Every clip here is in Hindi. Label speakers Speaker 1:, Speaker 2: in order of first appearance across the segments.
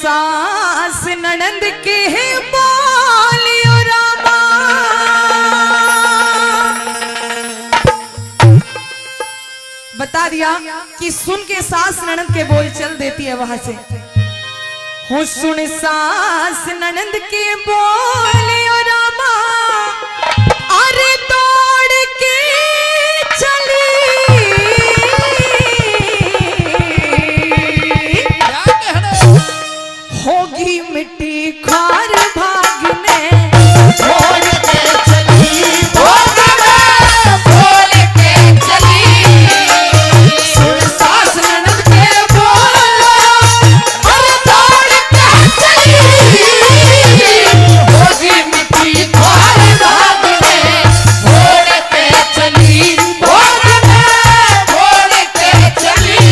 Speaker 1: सास ननंद के बोलियो रामा, बता दिया कि सुन के सास ननंद के बोल चल देती है वहां से। हो सुन सास ननंद के बोलियो रामा, अरे दौड़ के चली होगी मिट्टी खार भागने,
Speaker 2: बोल के चली भोग में बोल के चली,
Speaker 1: सुन सास ननद के बोलो,
Speaker 2: अरे दौड़ के चली होगी मिट्टी खार भागने, बोल के चली भोग में बोल के चली।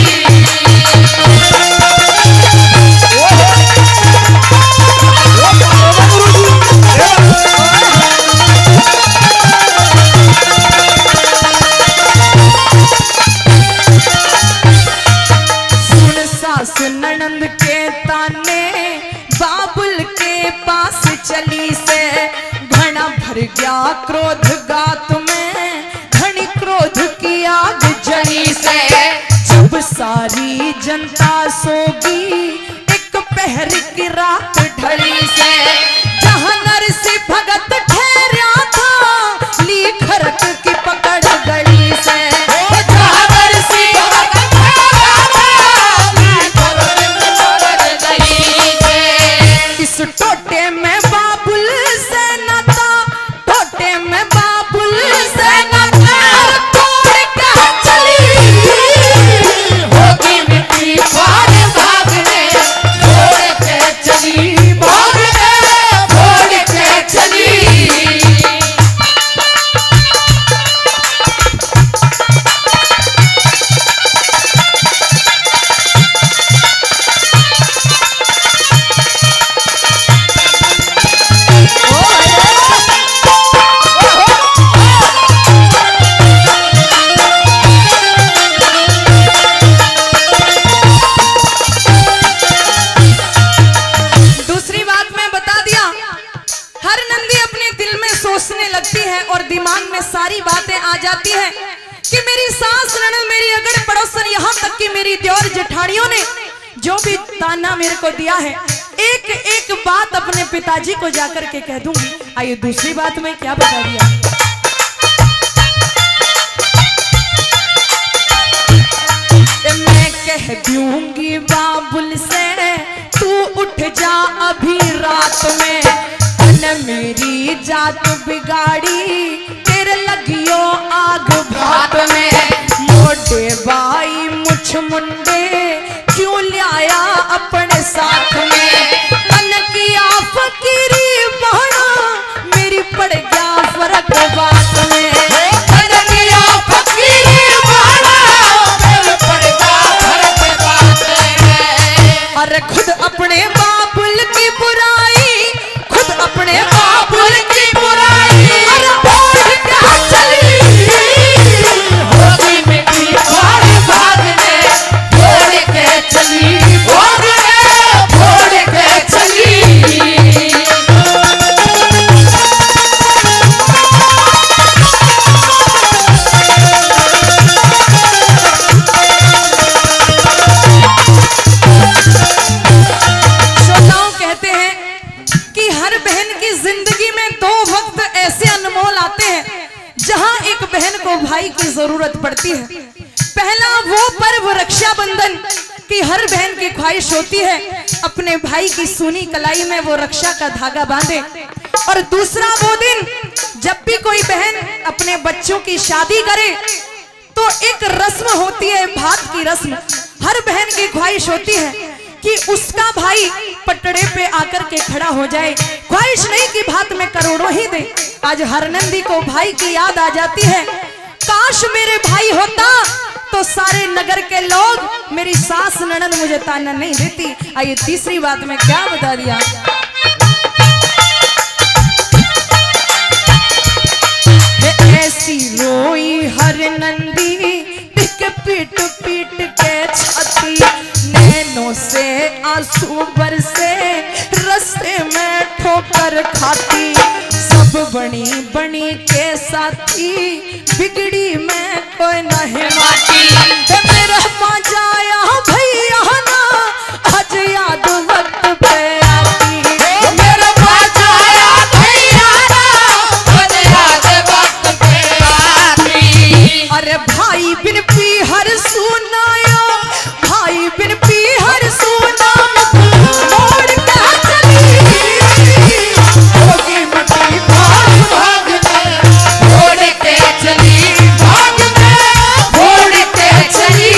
Speaker 1: सुन सास ननंद के ताने, बाबुल के पास चली से घना भर गया क्रोध गात में, घनी क्रोध की आग जली से। जब सारी जनता सोगी एक पहर की रात ढली से, जहां नरसिंह भगत ठहरा था ली खरक की पकड़ गली से। इस टोटे में बाबुल से नाता, टोटे में बाबुल से नाता, तोड़ के चली
Speaker 2: होगी मिट्टी खार भागने, बोल के चली भोग में बोल के चली।
Speaker 1: दूसरी बात मैं बता दिया, हर नंदी अपने दिल में सोचने लगती है और दिमाग में सारी बातें आ जाती है कि मेरी सास ननद, मेरी अगल पड़ोसन, यहाँ तक कि मेरी देवर जेठानियों ने जो भी ताना मेरे को दिया है, एक एक बात अपने पिताजी को जाकर के कह दूंगी। आइए दूसरी बात मैं क्या बता दिया, मैं कह दूंगी बाबुल से तू उठ जा अभी रात में, न मेरी जात बिगाड़ी तेरे लगियो आग भात में। मोटे बाई मुछ मुंडे क्यों लाया अपने साथ में, मन किया फकीरी बहना मेरी पड़ गया फर्क बात में।
Speaker 2: मन किया फकीरी बहना मेरे पड़ेगा फर्क बात में।
Speaker 1: अरे खुद अपने बाबुल की बुराई, खुद अपने बाबुल की बुराई, अरे बोल के चली
Speaker 2: होगी मिट्टी खार भागने, बोल के चली भोग में बोल के चली।
Speaker 1: श्रोताओं कहते हैं कि हर बहन की जिंदगी में दो वक्त ऐसे अनमोल आते हैं जहां एक बहन को भाई की जरूरत पड़ती है। पहला वो पर्व रक्षाबंधन की हर बहन की ख्वाहिश होती है अपने भाई की सूनी कलाई में वो रक्षा का धागा बांधे, और दूसरा वो दिन जब भी कोई बहन अपने बच्चों की शादी करे तो एक रस्म होती है, भात की रस्म। हर बहन की ख्वाहिश होती है कि उसका भाई पटड़े पे आकर के खड़ा हो जाए, ख्वाहिश नहीं कि भात में करोड़ों ही दे। आज हर नंदी को भाई की याद आ जाती है, काश मेरे भाई होता तो सारे नगर के लोग मेरी सास ननद मुझे ताना नहीं देती। आइए तीसरी बात में क्या बता दिया, ऐसी रोई हर नंदी टिक पीट पीट के छाती, नैनों से आंसू बरसे ठोकर खाती, सब बनी बनी के साथी, बिगड़ी मैं कोई नहीं माटी। मेरा मजाया भैया ना आज याद वक्त पे आती,
Speaker 2: मेरा मजाया भैया ना आज याद वक्त पे आती।
Speaker 1: अरे भाई बिन पीहर सुनायो, भाई बिन पीहर सुना मोड़ के चली, होगी मटी भाग भाग में,
Speaker 2: छोड़ के चली भाग में, छोड़ के चली।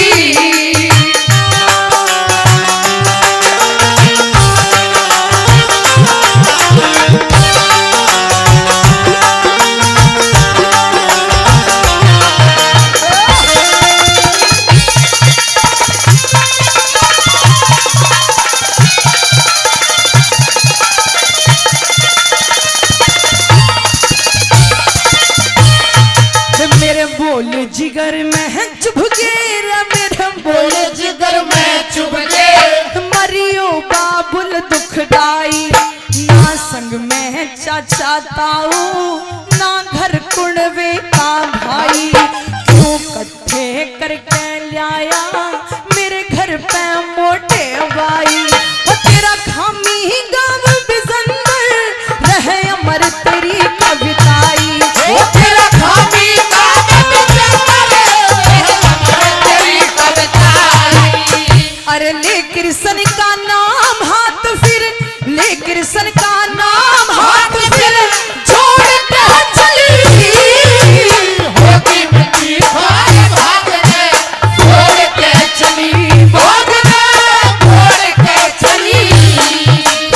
Speaker 1: मेरे बोल जिगर में चुभ गया, मेरे बोल
Speaker 2: बोले जिगर में चुभ गए,
Speaker 1: मरियो बाबुल दुखदाई, ना संग में चाचा ताऊ, ना घर कुणवे का भाई, क्यों कट्ठे करके लाया मेरे घर पे मोटे भाई। वो तेरा खामी गाँव बिजंदर रहे अमर तेरी कविताई,
Speaker 2: वो तेरा खामी कागज तेरी कविताई।
Speaker 1: अरे ले कृष्ण का नाम हाथ फिर, ले कृष्ण का नाम हाथ फिर, छोड़ के चली,
Speaker 2: होगी मिट्टी भाग भाग में, छोड़ के चली भाग में, छोड़ के चली।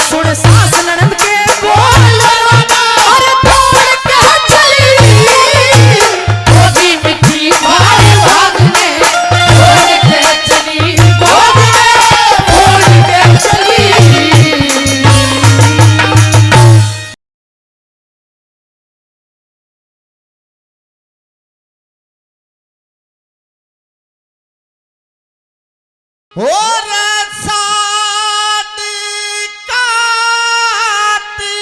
Speaker 1: सुन सास ननद के बोल, अरे छोड़ के चली,
Speaker 2: होगी मिट्टी भाग भाग में, छोड़ के चली भाग में, छोड़ के चली।
Speaker 3: हो रे सादी काती,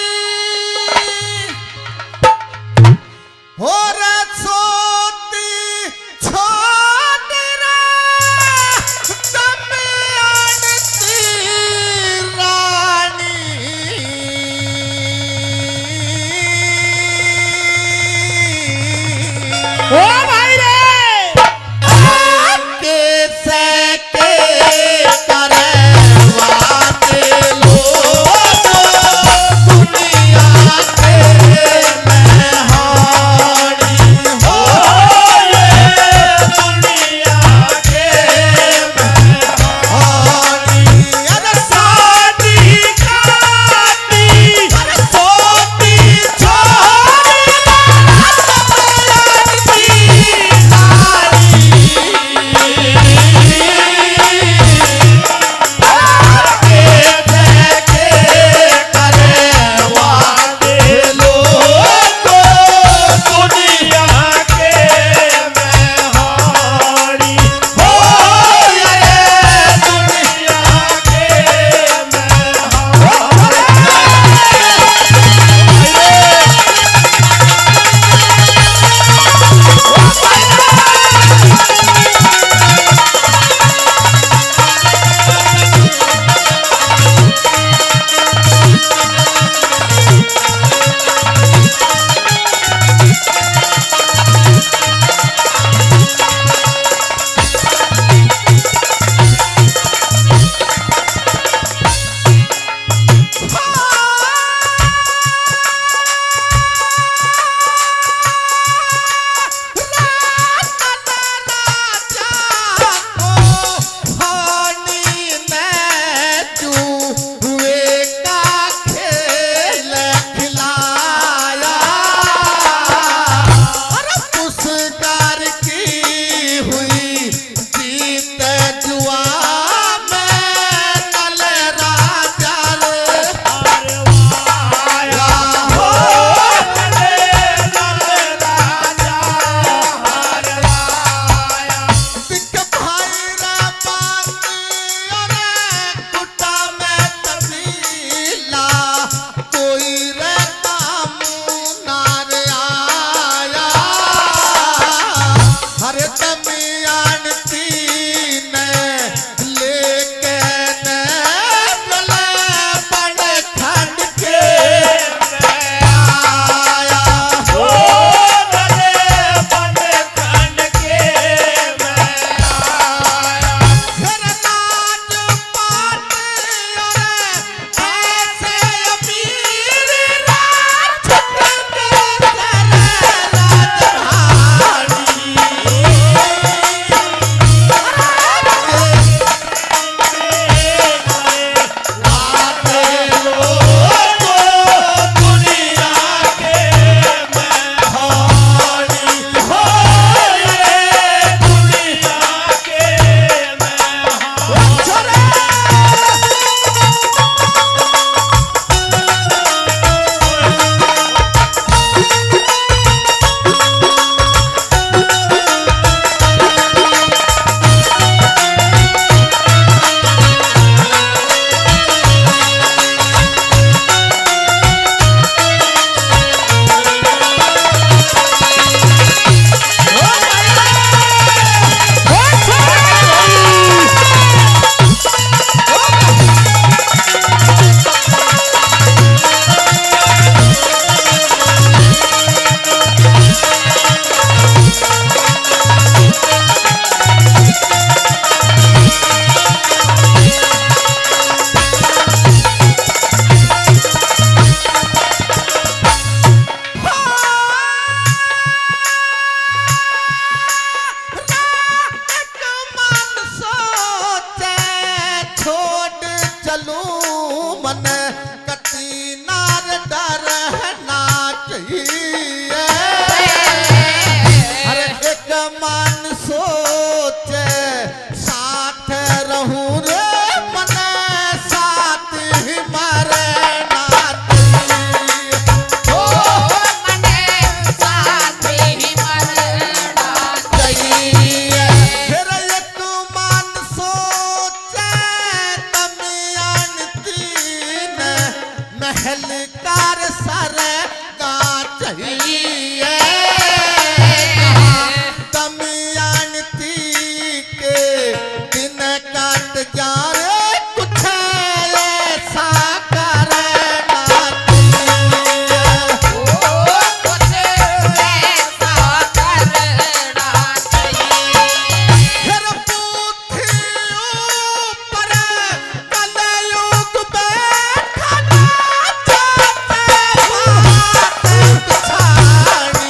Speaker 3: हो रे सोती छोड़रा, दमयानती रानी।
Speaker 2: ओ भाई रे
Speaker 3: के सके का महल कार सरगा चाहिए दमयंती के दिन काट जा रे कुछ ऐसा करना चाहिए
Speaker 2: कुछ ऐसा करना चाहिए
Speaker 3: फिर बुद्धि ऊपर कलयुग बैठना चाहते बात पिछाड़ी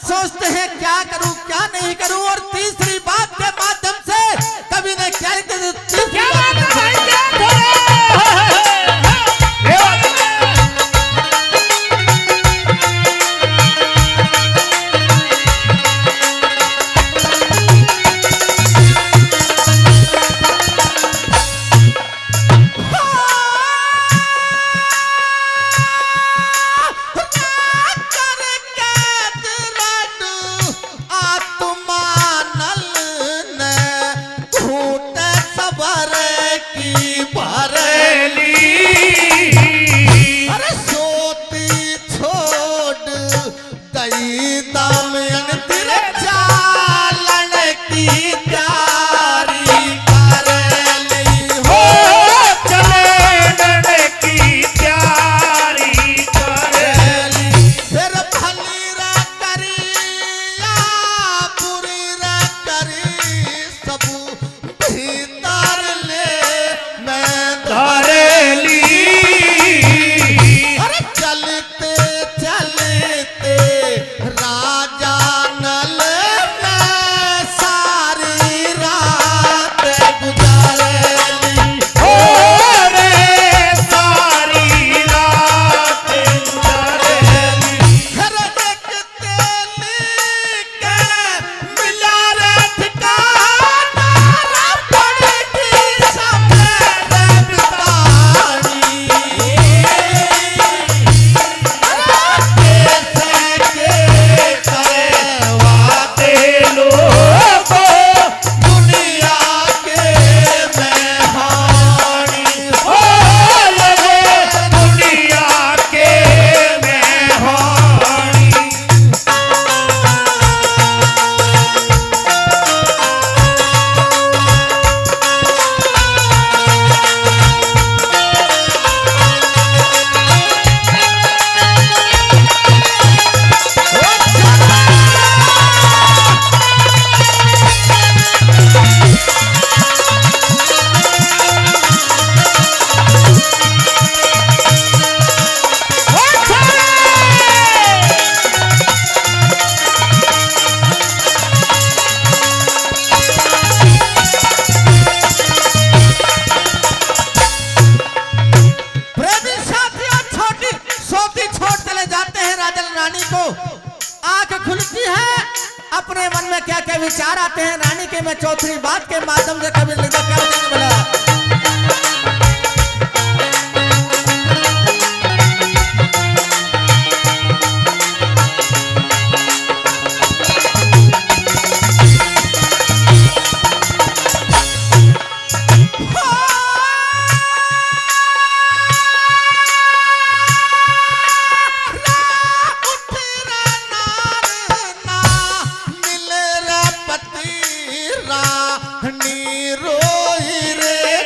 Speaker 3: सोचते हैं क्या करूं क्या नहीं करूं और तीसरी बात के माध्यम से कभी ने क्या
Speaker 2: क्या बात है भाई क्या थोड़े
Speaker 3: अपने मन में क्या क्या विचार आते हैं रानी के मैं चौथी बात के माध्यम से कभी लिखा कर देंगे बोला रोई रे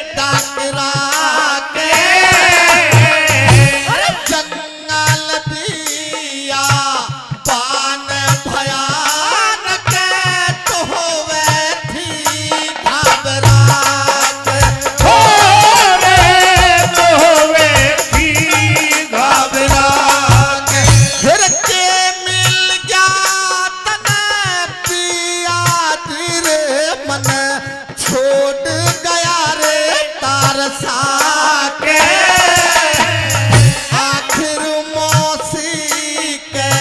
Speaker 3: मन छोड़ गया रे तारसा के आखिर मौसी के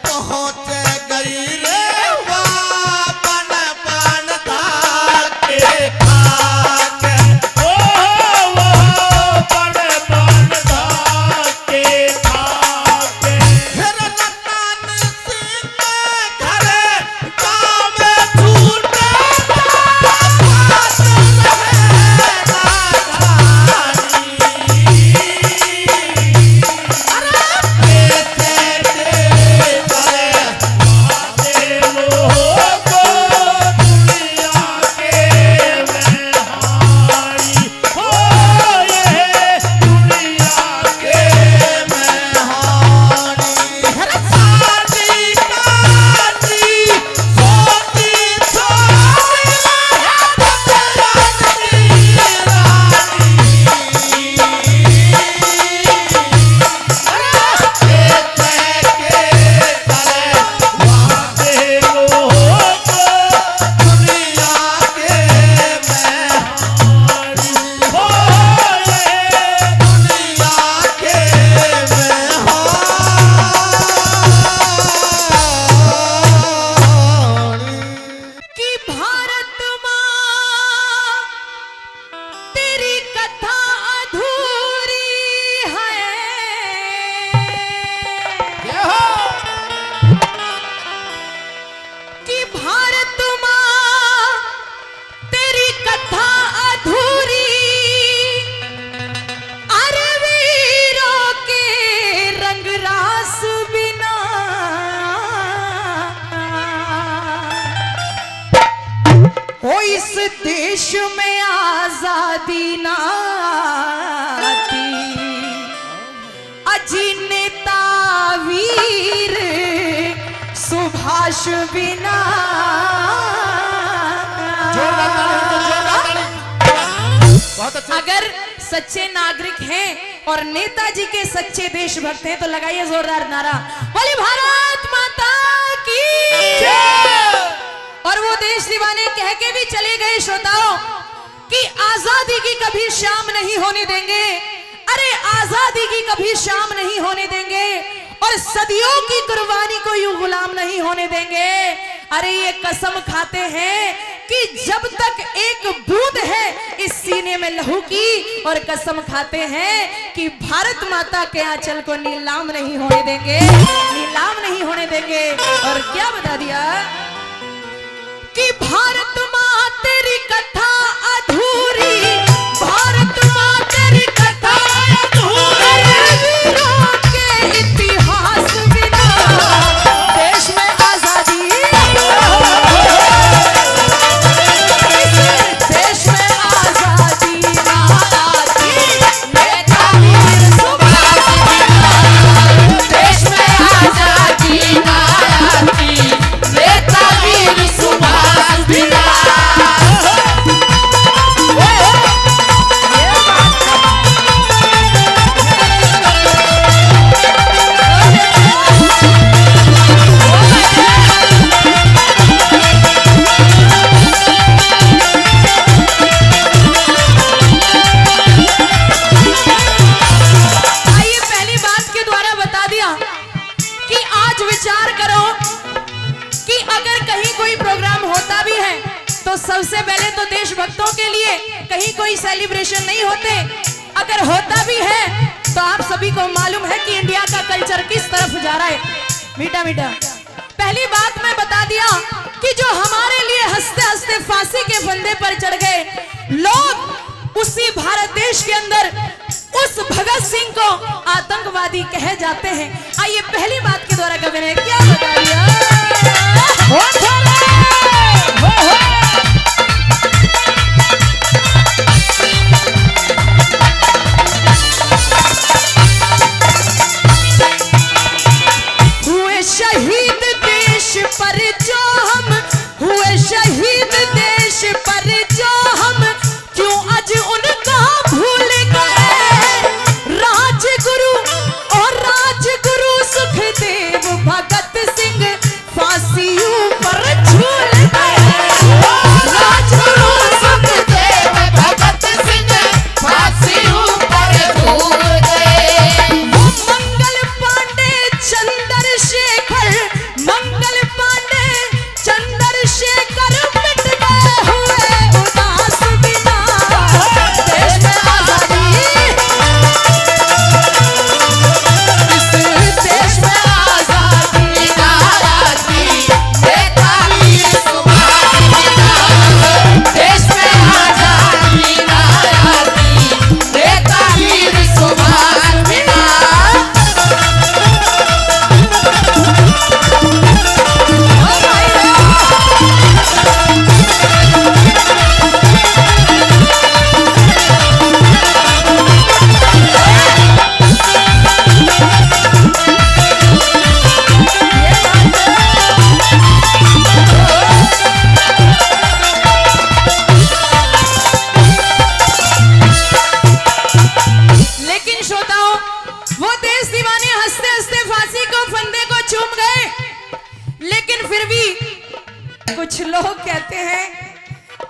Speaker 3: पहुंच गई रे बन बन के खाके फिर रतन सिंह घर गाँव में छूटे इस देश में आजादी ना आती अजी नेता वीर सुभाष बिना। अगर सच्चे नागरिक हैं और नेताजी के सच्चे देशभक्त हैं तो लगाइए जोरदार नारा, बोले भारत माता की जय। और वो देश दीवाने कह के भी चले गए श्रोताओं कि आजादी की कभी शाम नहीं होने देंगे, अरे आजादी की कभी शाम नहीं होने देंगे और सदियों की कुर्बानी को यूं गुलाम नहीं होने देंगे। अरे ये कसम खाते हैं कि जब तक एक बूंद है इस सीने में लहू की, और कसम खाते हैं कि भारत माता के आंचल को नीलाम नहीं होने देंगे, नीलाम नहीं होने देंगे। और क्या बता दिया कि भारत माँ तेरी कथा अधूरी, भारत माँ तेरी कथा अधूरी, वीरों के इतिहास बिना देश में आजादी, देश में आजादी ना आती, नेता वीर सुभाष बिना देश में आजादी ना आती, नेता वीर सुभाष बिना। सबसे पहले तो देशभक्तों के लिए कहीं कोई सेलिब्रेशन नहीं होते, अगर होता भी है तो आप सभी को मालूम है कि इंडिया का कल्चर किस तरफ जा रहा है। मीठा मीठा पहली बात मैं बता दिया कि जो हमारे लिए हंसते हंसते फांसी के फंदे पर चढ़ गए लोग, उसी भारत देश के अंदर उस भगत सिंह को आतंकवादी कहे जाते हैं। आइए पहली बात के द्वारा कवि ने क्या बता दिया, शहीद देश पर जो हम हुए, शहीद देश पर जो हम क्यों आज उनका भूल गए, राजगुरु और राजगुरु सुखदेव भगत सिंह फांसियों पर झूल गए।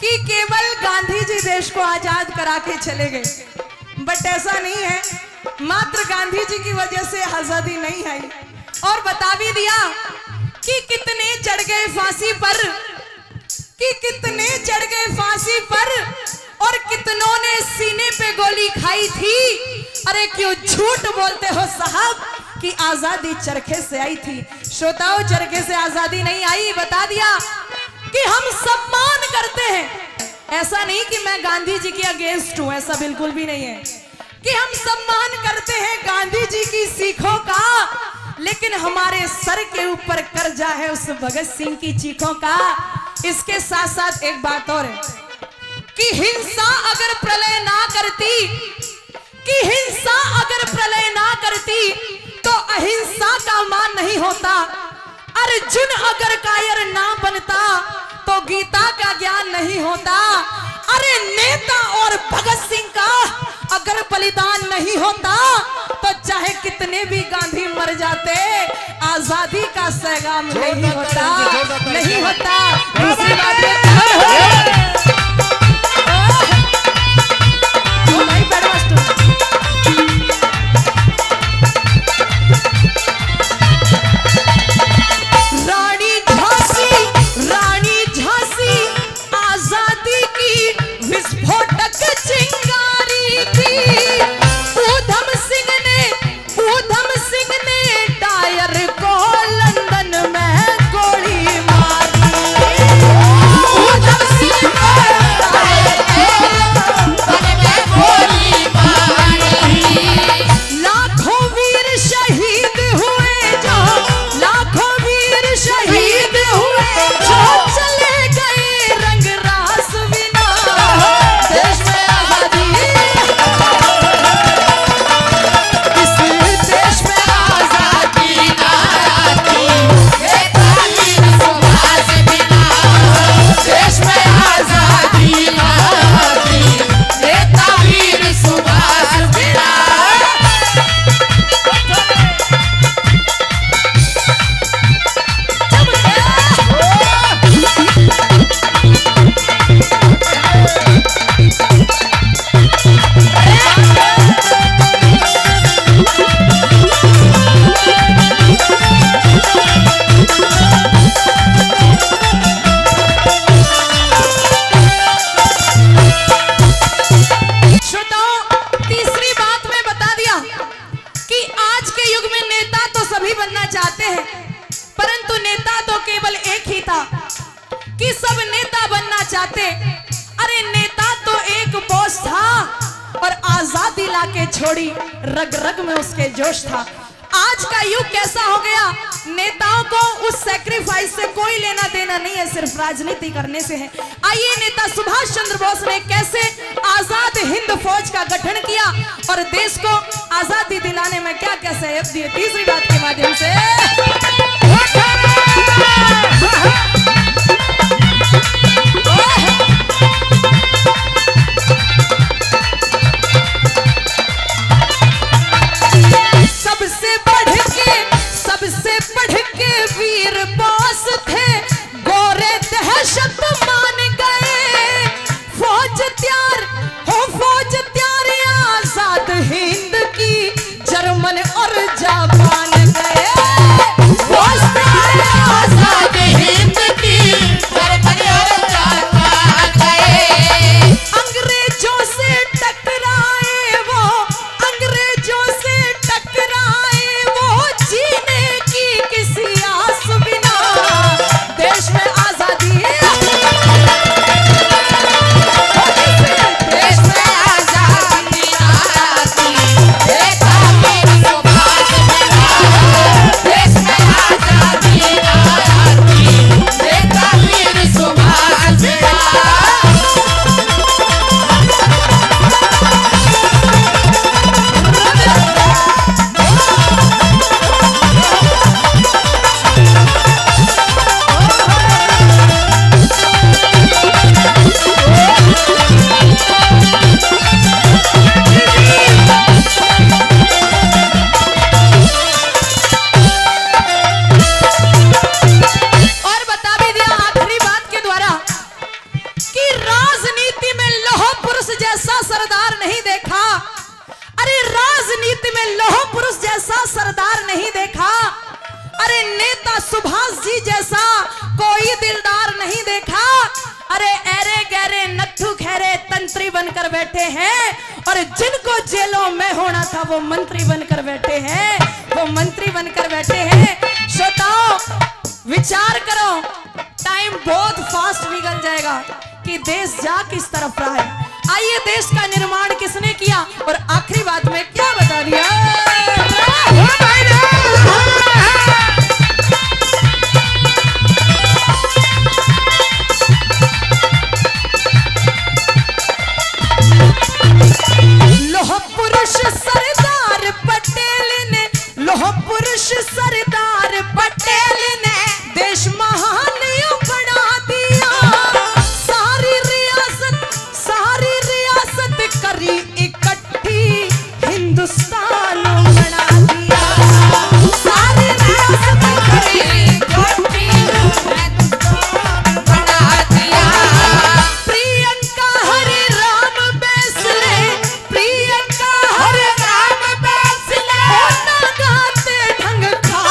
Speaker 1: कि केवल गांधी जी देश को आजाद करा के चले गए, बट ऐसा नहीं है। मात्र गांधी जी की वजह से आजादी नहीं आई। और बता भी दिया कि कितने चढ़ गए फांसी पर, कि कितने चढ़ गए फांसी पर, और कितनों ने सीने पे गोली खाई थी। अरे क्यों झूठ बोलते हो साहब कि आजादी चरखे से आई थी। श्रोताओं, चरखे से आजादी नहीं आई। बता दिया कि हम सम्मान करते हैं। ऐसा नहीं कि मैं गांधी जी के अगेंस्ट हूं, ऐसा बिल्कुल भी नहीं है। कि हम सम्मान करते हैं गांधी जी की सीखों का, लेकिन हमारे सर के ऊपर कर्जा है उस भगत सिंह की चीखों का। इसके साथ साथ एक बात और है कि हिंसा अगर प्रलय ना करती, कि हिंसा अगर प्रलय ना करती तो अहिंसा का मान नहीं होता। अर्जुन अगर कायर ना बनता तो गीता का ज्ञान नहीं होता। अरे नेता और भगत सिंह का अगर बलिदान नहीं होता तो चाहे कितने भी गांधी मर जाते, आजादी का पैगाम नहीं होता, नहीं होता। दूसरी बात चाहते। अरे नेता तो एक बॉस था और आजादी लाके छोड़ी, रग रग में उसके जोश था। आज का युग कैसा हो गया, नेताओं को उस सैक्रिफाइस से कोई लेना देना नहीं है, सिर्फ राजनीति करने से है। आइए नेता सुभाष चंद्र बोस ने कैसे आजाद हिंद फौज का गठन किया और देश को आजादी दिलाने में क्या क्या सहयोग दिए, तीसरी बात के माध्यम से। सबसे बढ़ के वीर बोस थे, गोरे दहशत मान गए। फौज त्यार आजाद हिंद की, जर्मन और जापान गए। फौज त्यार आजाद हिंद की, जर्मन और जापान गए। अंग्रेजों से टकराए वो, अंग्रेजों से टकराए वो, जीने की किसी आस बिना, देश में आजादी, देश में आजादी आती, देखा मेरी सुभाष बिना, देश में आजादी आती, देखा मेरी सुभाष बिना। और बता भी दिया आखिरी बात के द्वारा कि में लौह पुरुष जैसा सरदार नहीं देखा, अरे नेता सुभाष जी जैसा कोई दिलदार नहीं देखा। अरे ऐरे गहरे नत्थु खैरे तंत्री बनकर बैठे हैं, और जिनको जेलों में होना था वो मंत्री बनकर बैठे हैं, वो मंत्री बनकर बैठे हैं। श्रोताओ विचार करो, टाइम बहुत फास्ट निकल जाएगा कि देश जा किस तरफ रहा है। आइए देश का निर्माण किसने किया, और आखिरी बात में क्या बता दिया। लोह पुरुष सरदार पटेल ने, लोह पुरुष सरदार पटेल ने देश महान यूं बना दिया। सारी रियासत करी इकट्ठी, हिंदुस्तान बना दिया। सारी रियासत करी इकट्ठी, हिंदुस्तान बना दिया। प्रियंका हरे राम बैसले, प्रियंका हरे राम बैसले, गाते ढंग खा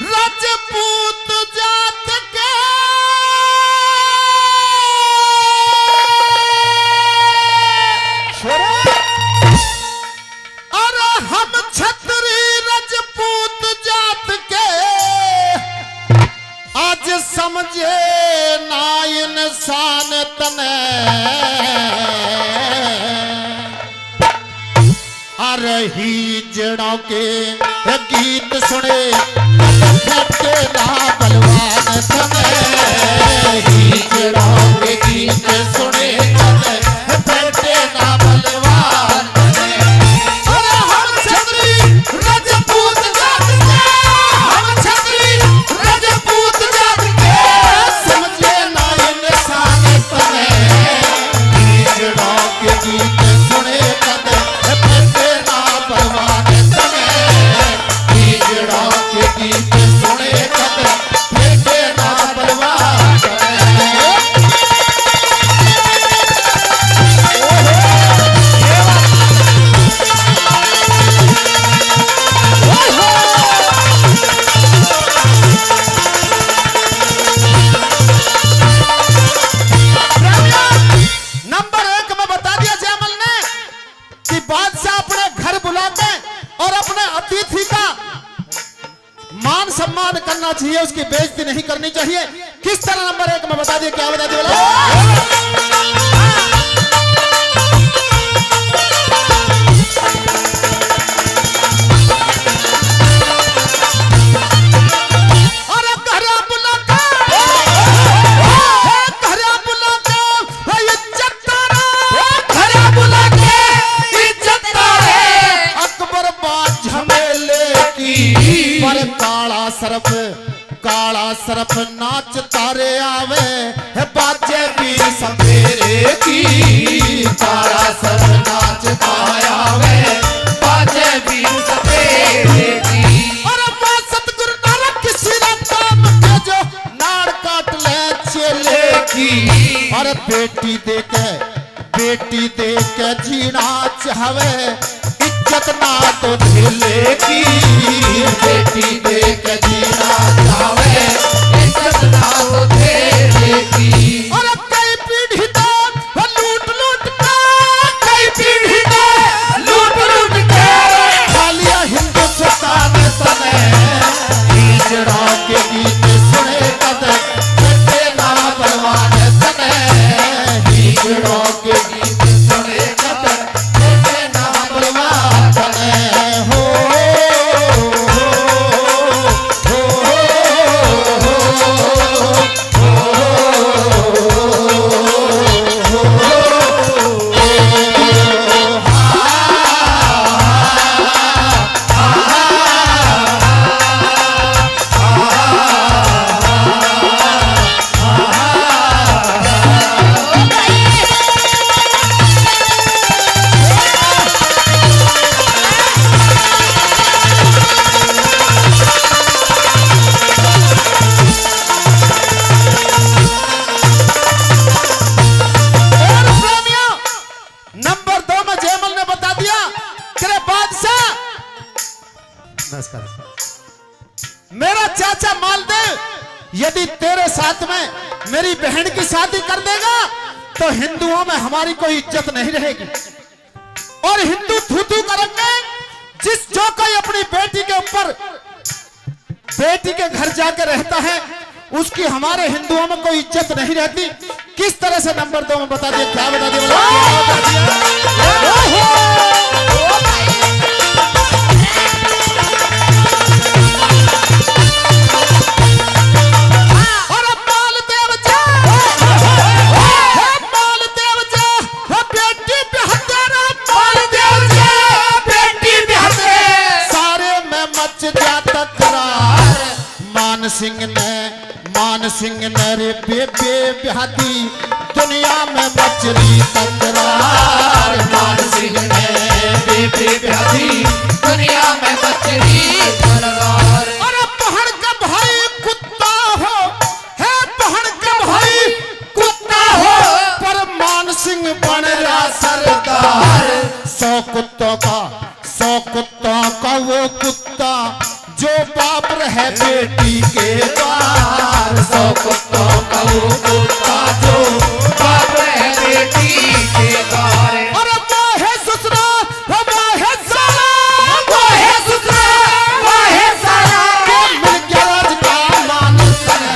Speaker 4: राजपूत जात के अरे हम छतरी राजपूत जात के आज समझे ना इंसान तने अरे ही जड़ों के गीत सुने फटके ना बलवान तने ही जड़ों के गीत सुने फटके ना बलवान तने अरे हम छतरी राजपूत जात के हम छतरी राजपूत जात के समझे ना इंसान तने ही जड़ों के गीत सुने फटके ना बलवान तने ही जड़ों के गीत सुने फटके ना बलवान तने नंबर 1 में बता दिया जयमल ने कि बादशाह अपने घर बुलाते और अपने अतिथि का मान सम्मान करना चाहिए, उसकी बेइज्जती नहीं करनी चाहिए। किस तरह नंबर 1 में बता दिया, क्या बता दिया अरे घर बुलाते घर बुलाते इज्जत घर बुलाते इज्जत अकबर बात झमेले की पर काला सरफ नाच तारे आवे है बाजे भी सपेरे की काला सरफ नाच तारे आवे बाजे भी सपेरे की अरे मां सतगुरु नानक किसी राम के जो नाड़ काट ले चले की अरे बेटी दे के जीना चाहवे इज्जत ना तो झेले की बेटी दे के जीना चाहवे इज्जत ना तो झेले की और कई पीढ़ी तो लूट के कई पीढ़ी तो लूट के खालिया हिंदुस्तान तने हिजड़ा के गीत सुने कद फटे ना बलवान तने हिजड़ा के गीत सुने कद फटे ना बलवान तने हो नंबर 2 में जयमल ने बता दिया कि रे बादशाह मेरा चाचा मालदेव यदि तेरे साथ में मेरी बहन की शादी कर देगा तो हिंदुओं में हमारी कोई इज्जत नहीं रहेगी और हिंदू थू करेंगे। जिस जो कोई अपनी बेटी के ऊपर बेटी के घर जाकर रहता है उसकी हमारे हिंदुओं में कोई इज्जत नहीं रहती। किस तरह से नंबर 2 में बता दिया, क्या बता दिया, मान सिंह ने रे बेबे ब्याहती दुनिया में मचली तकरार। मान सिंह ने बेबे ब्याहती दुनिया में मचली तकरार। अरे पहाड़ का भाई कुत्ता हो है, पहाड़ का भाई कुत्ता हो, पर मान सिंह बन रहा सरदार। 100 कुत्तों का वो कुत्ता जो बाप रहे बेटी के द्वार। सौ कुत्तों का वो कुत्ता जो
Speaker 2: बाप है बेटी के द्वार।
Speaker 4: और वो है ससुरा, वो है साला,
Speaker 2: वो है ससुरा, वो है साला।
Speaker 4: के मिल गया राज का मान सने।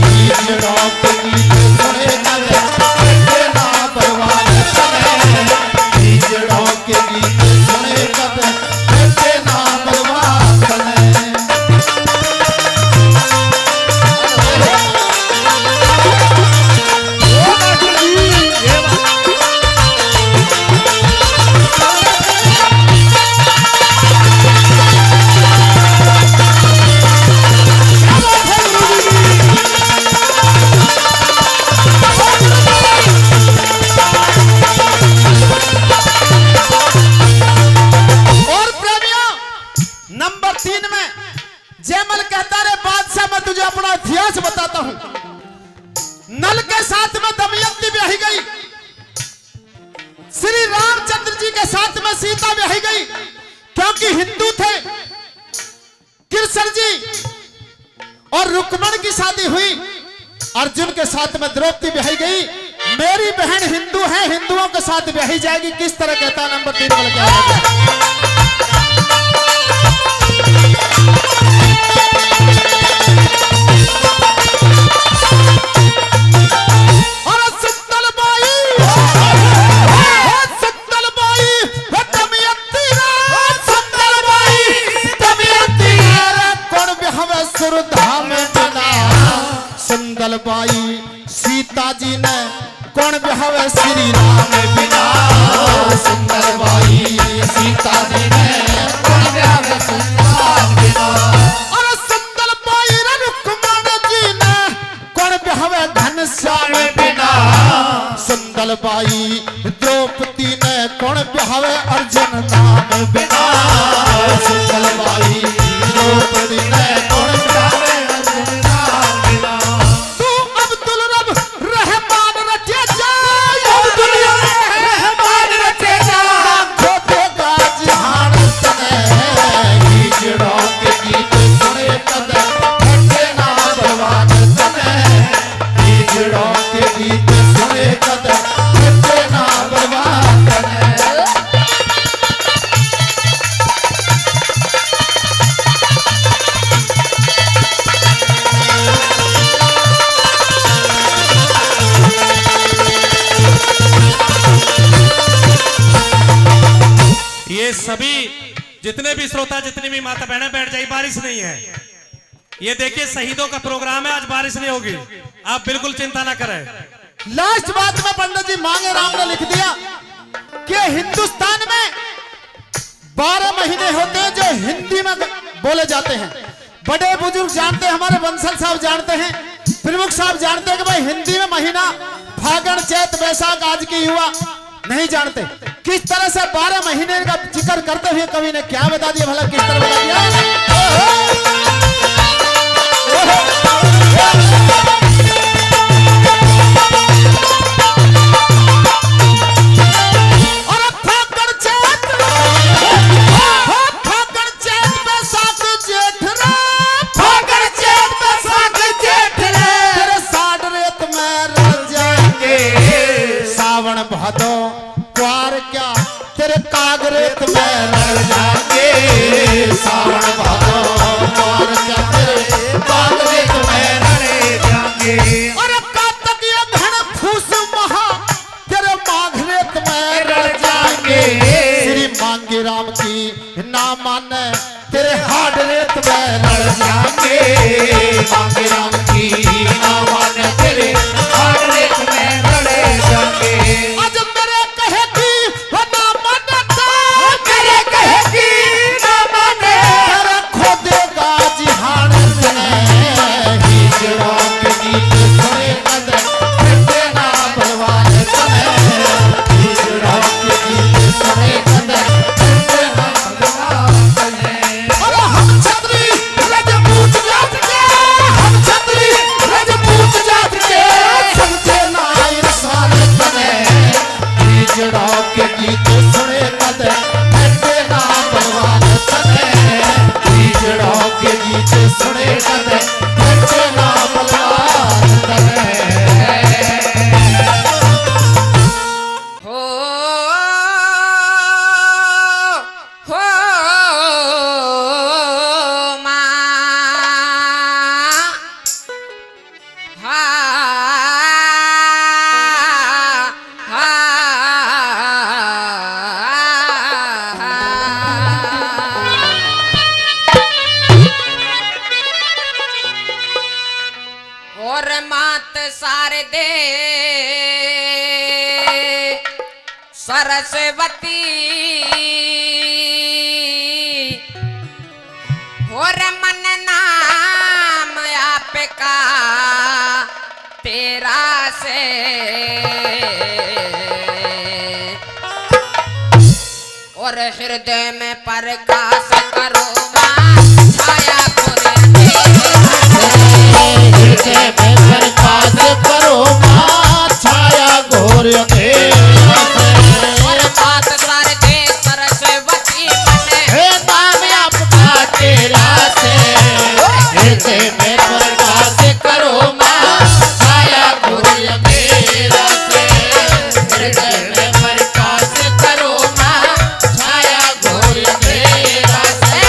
Speaker 4: हिजड़ों के गीत सुने नरे, बेटे ना बर्बाद सने। हिजड़ों के गीत सुने कब, बेटे ना बर्बाद सने। और प्रेमियों, नंबर 3 में जयमल कहता रे बादशाह, मैं तुझे अपना इतिहास बताता हूं। नल के साथ में दमयंती ब्याही गई, श्री रामचंद्र जी के साथ में सीता ब्याही गई, क्योंकि हिंदू थे। कृष्ण जी और रुक्मण की शादी हुई, अर्जुन के साथ में द्रौपदी ब्याही गई। मेरी बहन हिंदू है, हिंदुओं के साथ ब्याही जाएगी। किस तरह कहता है नंबर 3 वाला क्या है? और सुंदर बाई, सुंदर बाई, दमयंती रे, सुंदर बाई, दमयंती रे, कौन बिहावे सुरधाम बिना। सुंदर बाई सीता जी ने कौन बिहावे श्री राम बिना। सुंदर बाई सीता जी ने
Speaker 2: कौन ब्याह सुंदर बिना।
Speaker 4: और सुंदर बाई रुक्मण जी ने कौन बिहावे घनश्याम बिना। सुंदर बाई द्रौपदी ने कौन बिहावे अर्जुन नाम बिना। सुंदर बाई द्रौपदी ने कौन बिहावे अर्जुन नाम बिना। तू अब्दुल रब रहमान रचे जाए, अब्दुल
Speaker 2: रहमान रचे जा।
Speaker 4: खोदेगा जहान तने। हिजड़ों के गीत सुने कद, बेटे ना बर्बाद तने। हिजड़ों के गीत सुने कद, बेटे ना बर्बाद तने।
Speaker 5: ये सभी जितने भी श्रोता, जितनी भी माता बहनें बैठ जाइए, बारिश नहीं है। ये देखिए शहीदों का प्रोग्राम है, आज बारिश नहीं होगी, आप बिल्कुल चिंता ना करें।
Speaker 4: लास्ट बात में पंडित जी मांगे राम ने लिख दिया कि हिंदुस्तान में 12 महीने होते हैं जो हिंदी में बोले जाते हैं। बड़े बुजुर्ग जानते हैं, हमारे बंसल साहब जानते हैं, प्रमुख साहब जानते हैं कि भाई हिंदी में महीना फागण चैत वैशाख आज की युवा नहीं जानते। किस तरह से 12 महीने का जिक्र करते हुए कवि ने क्या बता दिया भला, किस तरह बता दिया। और फागण चैत, फागण चैत वैशाख जेठ रे,
Speaker 2: फागण चैत बैसाख जेठ रे।
Speaker 4: तेरे साढ़ रेत में रह जाएंगे। सावन भादो प्यार क्या तेरे कागरेत में रह जाएंगे। सावन भादो प्यार क्या तेरे कागरेत में रह
Speaker 2: जाएंगे।
Speaker 4: और कातक ये धन फूस महा तेरे माघरेत में रह जाएंगे। श्री मांगे राम की ना माने तेरे हाड रेत में रह जाएंगे। मांगे राम की ना माने तेरे
Speaker 2: हाड रेत में रड़े जाएंगे।
Speaker 4: आज मेरे कहेगी वो ना मानता,
Speaker 2: मेरे कहेगी ना माने।
Speaker 4: तेरा खोदेगा जिहान तने। हिजड़ों के गीत सुने कद, बेटे ना बर्बाद तने। हिजड़ों के गीत सुने कद, बेटे ना बर्बाद तने। और हम छतरी रजपूत जात के, हम
Speaker 2: शारदे सरस्वती और मन नाम आपका तेरा से और हृदय में प्रकाश करो मां छाया
Speaker 4: हृदय में प्रकाश करो मां छाया घोर अंधेरा
Speaker 2: और मात शारदे सरस्वती बने
Speaker 4: हे नाम आपका तेरा से हृदय में प्रकाश करो मां छाया घोर अंधेरा से हृदय में प्रकाश करो मां छाया घोर अंधेरा से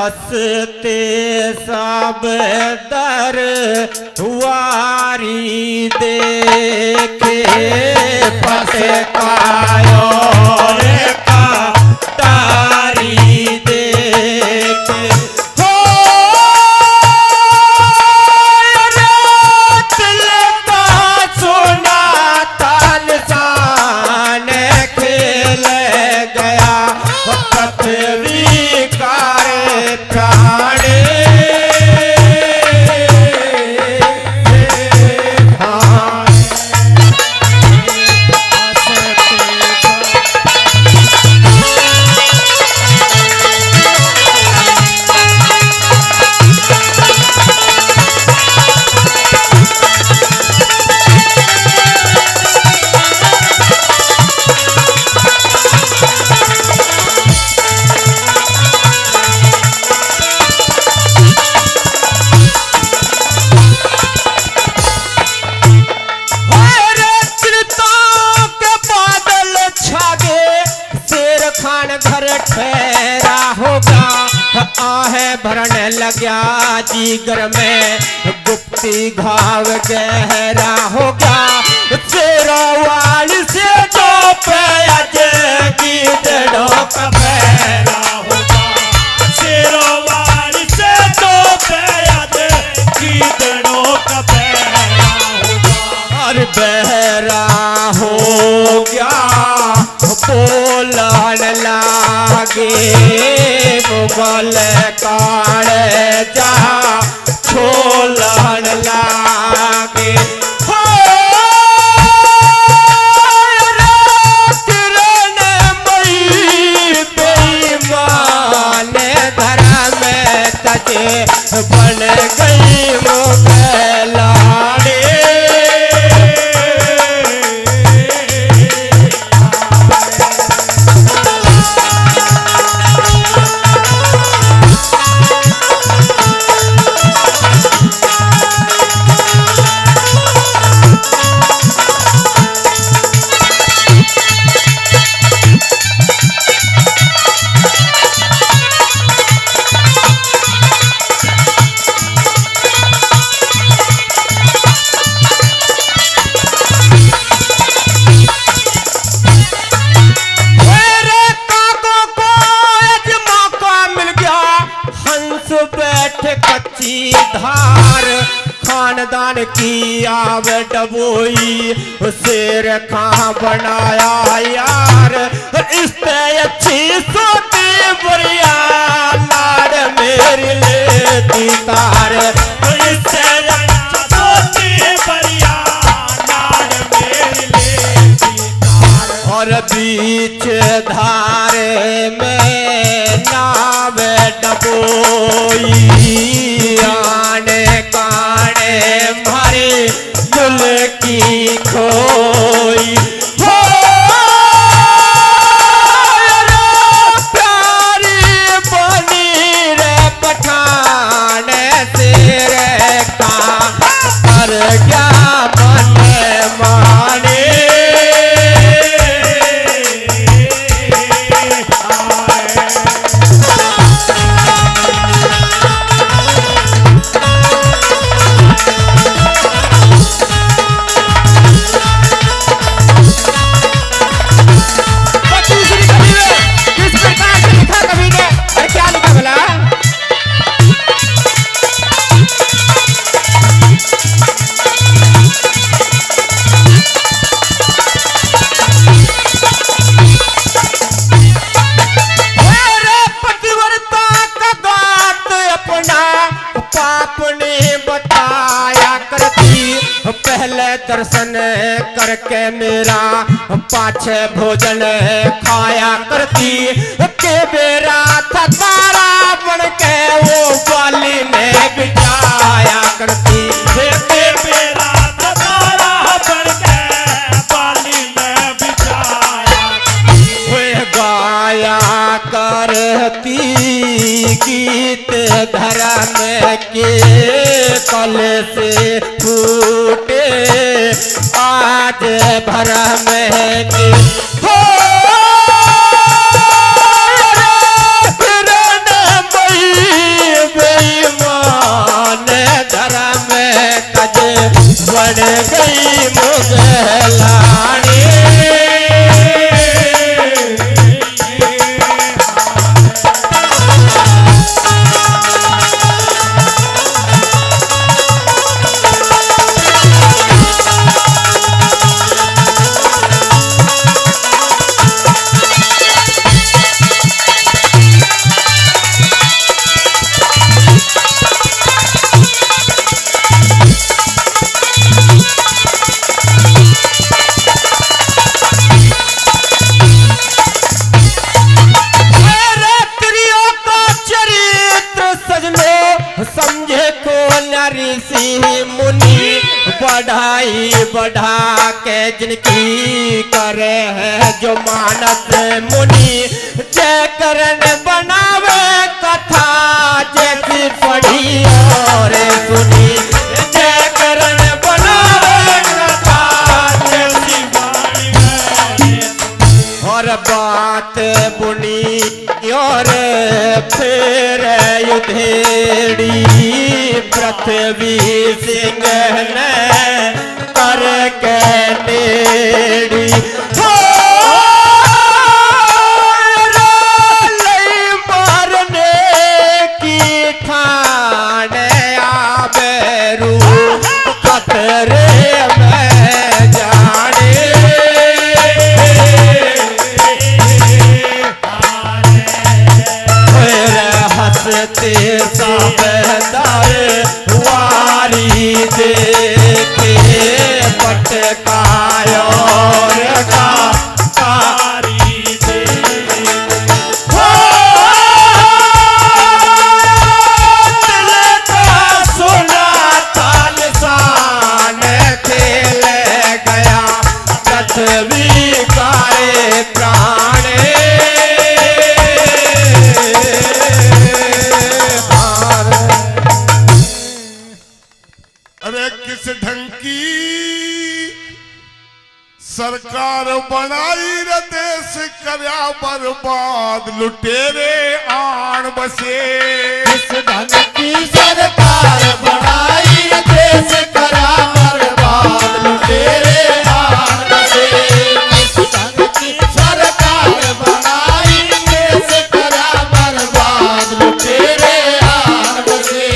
Speaker 6: हंसते सब दर वारी देखे पटकायो रे का तारी देखे हो दिल का सोना तानसान खेल गया पृथ्वी कार प्राणे खान घर ठहरा होगा आहे भरने लग्या जीगर में गुप्ती घाव गहरा होगा शेरवाल से जो पैज की जड़ों का पहरा होगा शेरवाल से जो पैज की जड़ों का पहरा होगा और बहरा हो गया बोलन लागे मुगल काड़ जा छोलन लागे हो किरण मई बेईमान धर्म तजे बन गई मुगलाड़े कच्ची धार खानदान की आव डबोई शेर खां बनाया यार इससे अच्छी सोती बुरिया लाड़ मेरी लेती तार इससे सोती बुरिया लाड़ मेरी लेती तार और बीच धारे में नाव डबोई आने काने मारे दुल की खोई हो प्यारी बनी रे पठान तेरे का पर क्या मन माने पहले दर्शन करके मेरा पाछे भोजन खाया करती के बेरा था तारा बन के वो बाली में बिठाया करती के बेरा था तारा बन के बाली में बिठाया वे गाया करती गीत धर्म के कल से फूटे आज भरम के हो किरण मई जिनकी करे है जो मानस मुनि, जय करण बनावे कथा जैसी पढ़ी और सुनी, जय करण बनावे कथा जैसी और बात बुनी और फिर युधेड़ी पृथ्वी सिंह ने करके नेड़ी हो लई मारने की ठान आबेरू खतरे में जाने हंसते साबेदार वारी देखे पटकायो का कारी दे दिल का सुना तालसान खेल गया पृथ्वी कारे प्राणे
Speaker 4: अरे किस ढंग की सरकार बनाई रे देश करया बर्बाद लुटेरे आन बसे। किस ढंग की सरकार बनाई रे देश करया बर्बाद लुटेरे आन बसे। किस ढंग की सरकार बनाई देश करया बर्बाद लुटेरे आन बसे।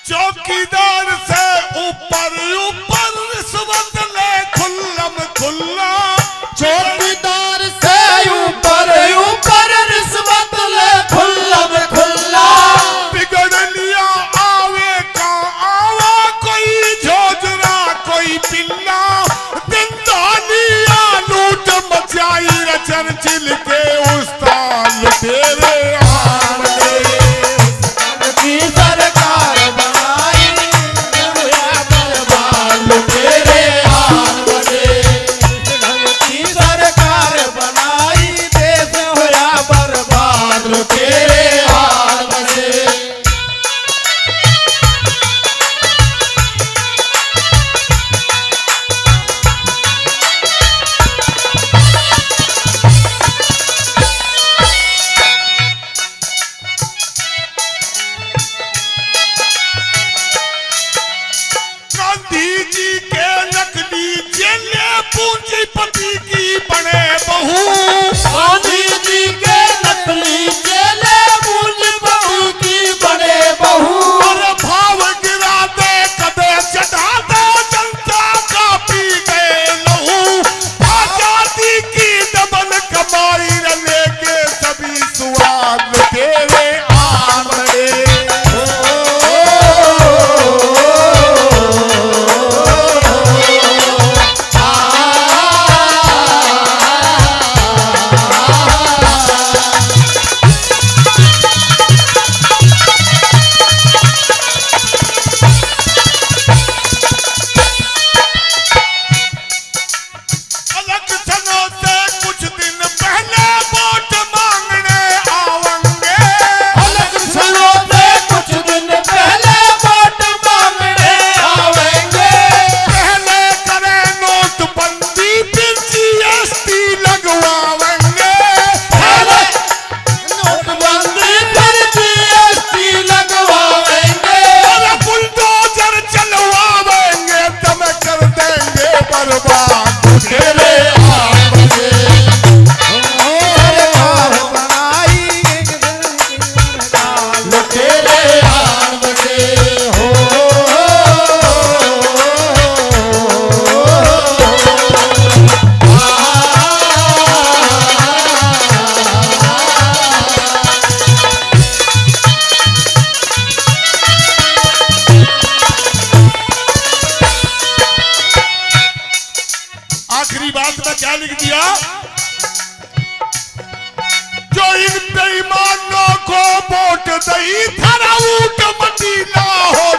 Speaker 4: चौकीदार से ऊपर ऊपर रिश्वत ले खुल्लम खुल्ला। चौकीदार से ऊपर ऊपर रिश्वत ले खुल्लम खुल्ला। बिगड़ लिया आवे का आवा कोई झोजरा कोई पिल्ला। दिनदानिया लूट मचाई रचन चिल के उस्ताद लुटेरे आमले। की सरकार बनाई लुटेरे आन बसे। ढंग की सरकार बनाई देश होया बर्बाद लुटेरे आन बसे। गांधी जी के नकली जेले पूंजीपति की बने बहू। गांधी जी के नकली जेले पूंजीपति की बने बहू। और भाव गिरा दे कदे चढ़ा दे जनता का पी गए लहू। आजादी की डबल कमाई रले के सभी सुहाग लुटेरे आन बसे। क्या लिख दिया, जो इन बेईमानों को वोट दई थारा ऊट मदीना हो